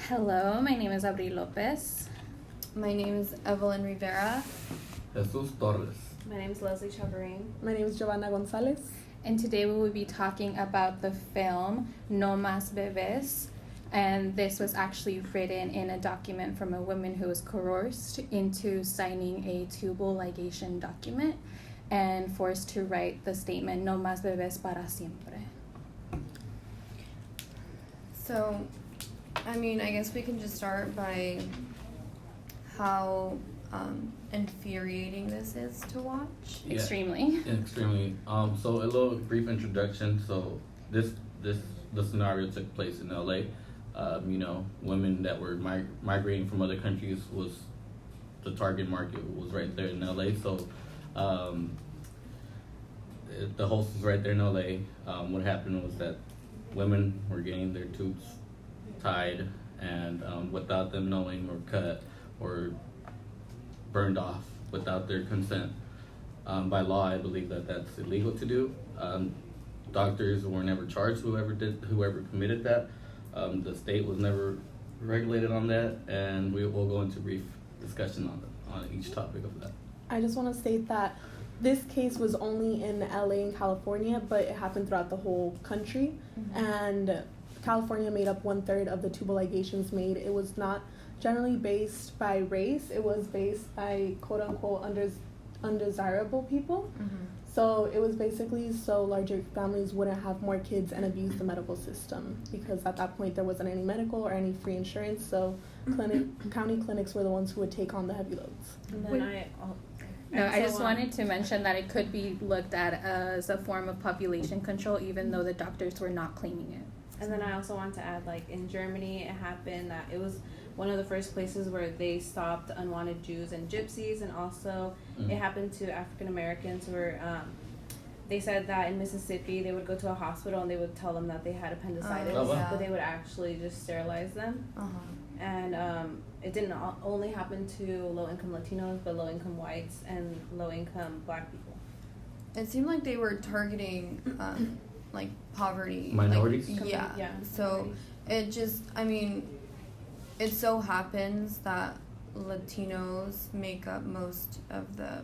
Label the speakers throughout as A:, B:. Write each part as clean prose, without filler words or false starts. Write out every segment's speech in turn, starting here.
A: Hello, my name is Abril Lopez.
B: My name is Evelyn Rivera.
C: Jesus Torres.
D: My name is Leslie Chavarin.
E: My name is Giovanna Gonzalez.
A: And today we will be talking about the film No Mas Bebés. And this was actually written in a document from a woman who was coerced into signing a tubal ligation document and forced to write the statement No Mas Bebés para siempre.
B: So, I guess we can just start by how infuriating this is to watch.
C: Yeah,
A: Extremely.
C: Extremely. So a little brief introduction. So the scenario took place in LA. Women that were migrating from other countries was the target market was right there in LA. So the host was right there in LA. What happened was that women were getting their tubes tied and without them knowing, or cut or burned off without their consent. By law, I believe that that's illegal to do. Doctors were never charged, whoever committed that. The state was never regulated on that, and we will go into brief discussion on each topic of that.
E: I just want to state that this case was only in LA and California, but it happened throughout the whole country. Mm-hmm. And California made up 1/3 of the tubal ligations made. It was not generally based by race. It was based by quote-unquote undesirable people. Mm-hmm. So it was basically so larger families wouldn't have more kids and abuse the medical system, because at that point there wasn't any medical or any free insurance. So county clinics were the ones who would take on the heavy loads.
D: And then
A: I just wanted to mention that it could be looked at as a form of population control, even though the doctors were not claiming it.
D: And then I also want to add, in Germany, it happened that it was one of the first places where they stopped unwanted Jews and gypsies, and also it happened to African Americans where they said that in Mississippi they would go to a hospital and they would tell them that they had appendicitis, but they would actually just sterilize them. And it didn't only happen to low-income Latinos, but low-income whites and low-income Black people.
B: It seemed like they were targeting poverty.
C: Minorities?
B: Yeah. So it just, it so happens that Latinos make up most of the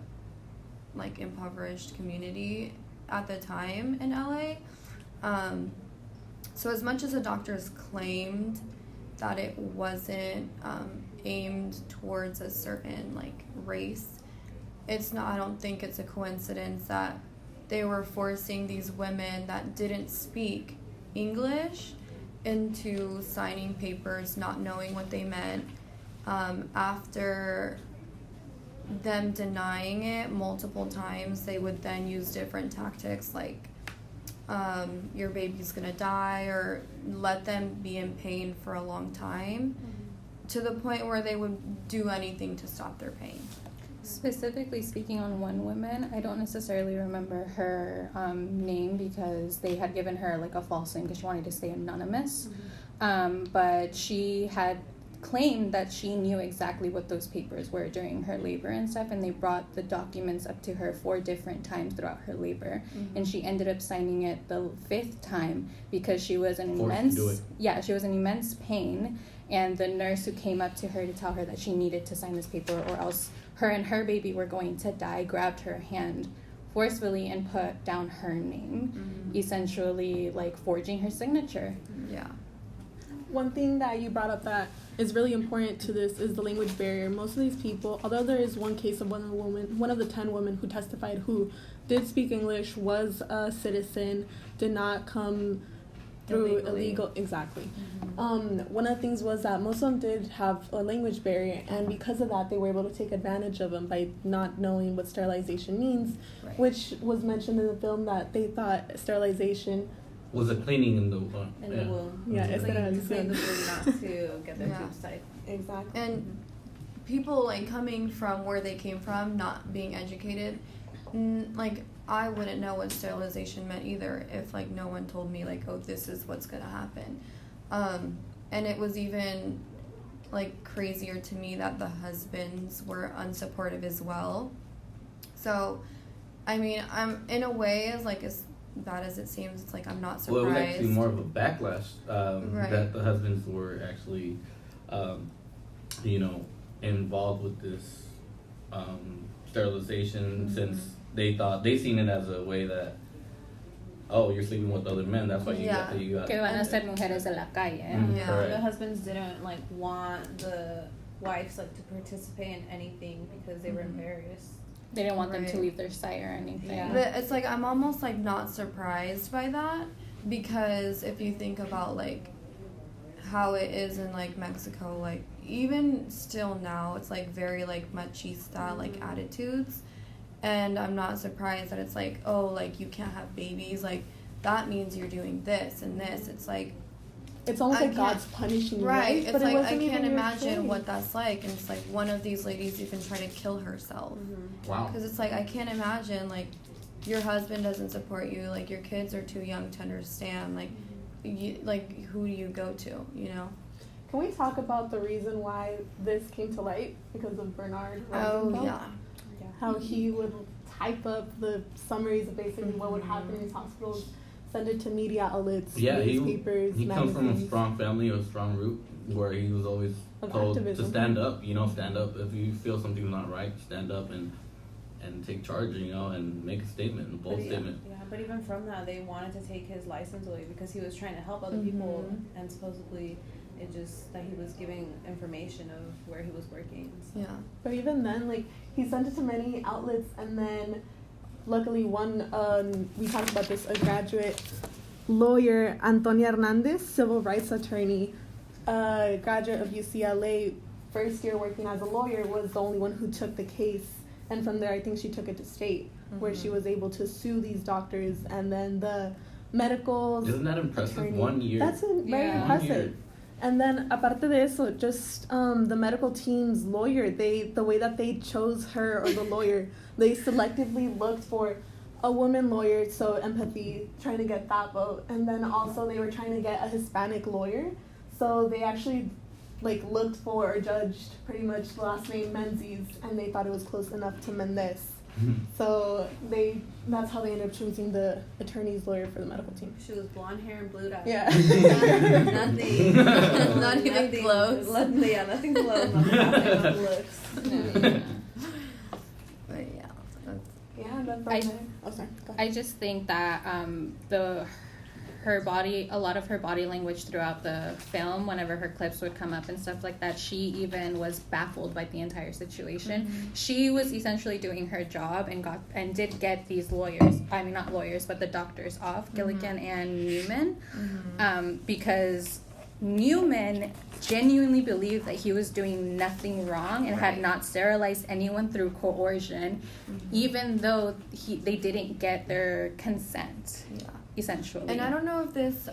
B: impoverished community at the time in LA. So as much as the doctors claimed that it wasn't aimed towards a certain race, it's not, I don't think it's a coincidence that they were forcing these women that didn't speak English into signing papers not knowing what they meant. After them denying it multiple times, they would then use different tactics your baby's gonna die, or let them be in pain for a long time, to the point where they would do anything to stop their pain.
A: Specifically speaking on one woman, I don't necessarily remember her name, because they had given her a false name because she wanted to stay anonymous. But she had claimed that she knew exactly what those papers were during her labor and stuff, and they brought the documents up to her 4 different times throughout her labor, and she ended up signing it the 5th time because she was in immense pain, and the nurse who came up to her to tell her that she needed to sign this paper or else her and her baby were going to die, grabbed her hand forcefully and put down her name, essentially forging her signature.
B: Yeah.
E: One thing that you brought up that is really important to this is the language barrier. Most of these people, although there is one case of one of the 10 women who testified who did speak English, was a citizen, did not come through illegal. Exactly. One of the things was that most of them did have a language barrier, and because of that, they were able to take advantage of them by not knowing what sterilization means, which was mentioned in the film, that they thought sterilization
C: was a cleaning in the womb.
D: In the womb.
E: Yeah, it's
D: clean the womb not to get their tubes tied.
E: Exactly.
B: And people coming from where they came from, not being educated, I wouldn't know what sterilization meant either if no one told me oh, this is what's gonna happen. And it was even crazier to me that the husbands were unsupportive as well. So I'm in a way as bad as it seems, it's I'm not surprised.
C: Well, it was actually more of a backlash that the husbands were actually you know, involved with this sterilization, since they seen it as a way that, oh, you're sleeping with other men, that's why you got
A: Que van a ser mujeres de la calle.
B: Yeah.
C: Correct.
D: The husbands didn't like want the wives like to participate in anything because they were embarrassed.
A: They didn't want them to
B: Right.
A: leave their site or anything.
D: Yeah.
B: But it's like I'm almost like not surprised by that, because if you think about like how it is in like Mexico, like even still now it's like very like machista like attitudes, and I'm not surprised that it's like, oh, like you can't have babies, like that means you're doing this and this. It's like
E: It's almost
B: I
E: like God's punishing you,
B: right.
E: right?
B: It's
E: But it
B: like I
E: wasn't even
B: can't
E: your
B: imagine
E: choice.
B: what that's like, and it's like one of these ladies even tried to kill herself.
C: Wow.
B: Because it's like I can't imagine like your husband doesn't support you, like your kids are too young to understand, like you, like who do you go to, you know?
E: Can we talk about the reason why this came to light? Because of Bernard
B: Oh
E: Rosenfeld?
B: yeah.
E: How he would type up the summaries of basically what would happen in these hospitals, send it to media outlets,
C: Yeah,
E: newspapers,
C: he comes from a
E: magazines.
C: strong family, a strong root, where he was always
E: Of
C: told
E: activism.
C: to stand up. You know, stand up if you feel something's not right. Stand up and take charge. You know, and make a statement, a bold statement.
D: Yeah, but even from that, they wanted to take his license away because he was trying to help other people, and supposedly it just that he was giving information of where he was working. So.
B: Yeah.
E: But even then, like, he sent it to many outlets, and then luckily one, we talked about this, a graduate lawyer, Antonia Hernandez, civil rights attorney, graduate of UCLA, first year working as a lawyer, was the only one who took the case. And from there, I think she took it to state, where she was able to sue these doctors, and then the medical
C: Isn't that impressive?
E: attorney.
C: 1 year.
E: That's very
A: Yeah.
C: 1
E: impressive.
C: year.
E: And then, aparte de eso, just the medical team's lawyer, the way that they chose her or the lawyer, they selectively looked for a woman lawyer, so empathy, trying to get that vote. And then also they were trying to get a Hispanic lawyer. So they actually like looked for or judged pretty much the last name Menzies, and they thought it was close enough to Mendez. So that's how they ended up choosing the attorney's lawyer for the medical team.
D: She was blonde hair and blue eyes.
E: Yeah.
D: Nothing.
B: Not even close.
D: Yeah, nothing close. Nothing about looks.
B: But yeah. That's,
E: Yeah, and then from
A: I-
E: there. Oh, sorry. Go ahead.
A: I just think that a lot of her body language throughout the film, whenever her clips would come up and stuff like that, she even was baffled by the entire situation. She was essentially doing her job and did get these lawyers, I mean not lawyers, but the doctors off, Gilligan and Newman, because Newman genuinely believed that he was doing nothing wrong and had not sterilized anyone through coercion, even though they didn't get their consent,
B: yeah.
A: essentially.
B: And I don't know if this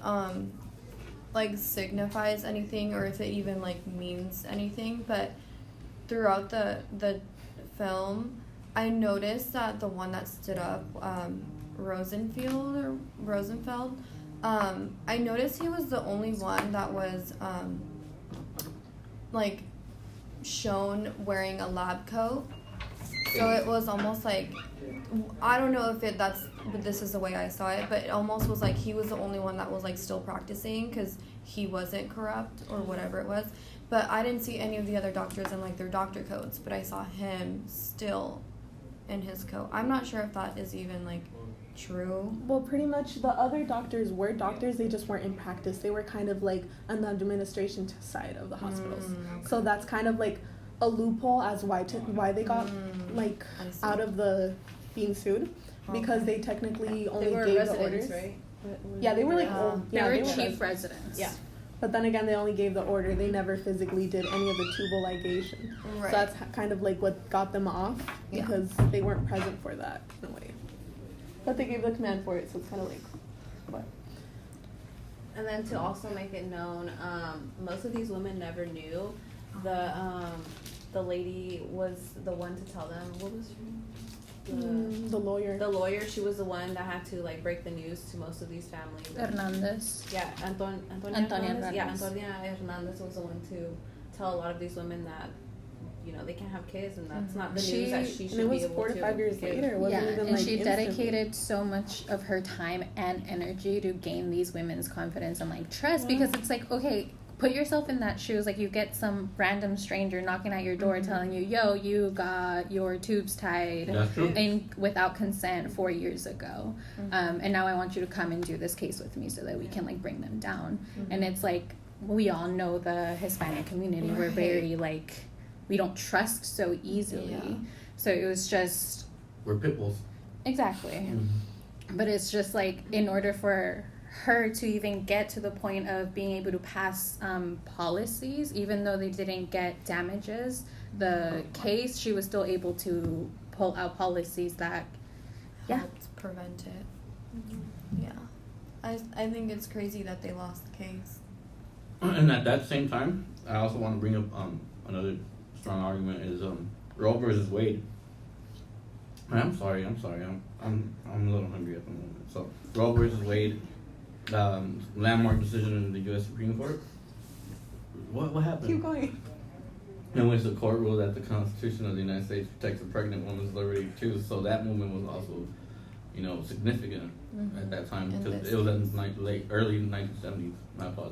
B: like signifies anything or if it even like means anything, but throughout the film, I noticed that the one that stood up, Rosenfeld, I noticed he was the only one that was like shown wearing a lab coat. So it was almost like, I don't know if but this is the way I saw it, but it almost was like he was the only one that was like still practicing because he wasn't corrupt or whatever it was. But I didn't see any of the other doctors in like their doctor coats, but I saw him still in his coat. I'm not sure if that is even like true.
E: Well, pretty much the other doctors were doctors, they just weren't in practice. They were kind of like on the administration side of the hospitals.
B: Okay.
E: So that's kind of like a loophole as why they got like
B: I see.
E: out of the being sued, because they technically only
D: They were
E: gave the
D: residents,
E: orders.
D: right?
E: Yeah, they were like
B: Yeah.
E: old.
A: They
E: Yeah,
A: were
E: they
A: chief residents.
D: Yeah.
E: But then again, they only gave the order. They never physically did any of the tubal ligation.
B: Right.
E: So that's kind of like what got them off,
B: Yeah.
E: because they weren't present for that in a way. But they gave the command for it, so it's kind of like, what?
D: And then to also make it known, most of these women never knew. The lady was the one to tell them. What was her name?
E: The lawyer.
D: The lawyer. She was the one that had to like break the news to most of these families.
A: Hernandez.
D: Yeah, Antonia
A: Antonia
D: Hernandez. Yeah,
A: Hernandez.
D: Antonia Hernandez was the one to tell a lot of these women that, you know, they can't have kids, and that's not the news that she should
E: and it
D: be
E: was
D: able
E: 4 to 5 years
D: give.
E: later. It wasn't
A: Yeah,
E: even
A: and
E: like
A: she
E: instantly.
A: dedicated so much of her time and energy to gain these women's confidence and like trust, because it's like, okay, put yourself in that shoes. Like, you get some random stranger knocking at your door telling you, yo, you got your tubes tied and without consent 4 years ago. And now I want you to come and do this case with me so that we can, like, bring them down. And it's like, we all know the Hispanic community. We're very, like, we don't trust so easily. So it was just...
C: We're pit bulls.
A: Exactly. But it's just, like, in order for her to even get to the point of being able to pass policies, even though they didn't get damages, the case, she was still able to pull out policies that
B: helped prevent it. Yeah. I think it's crazy that they lost the case.
C: And at that same time, I also want to bring up another strong argument is Roe versus Wade. I'm sorry. I'm a little hungry at the moment. So Roe versus Wade, landmark decision in the U.S. Supreme Court. What happened?
E: Keep going.
C: In which the court ruled that the Constitution of the United States protects a pregnant woman's liberty too. So that movement was also, significant at that time because it was in early 1970s. My apologies.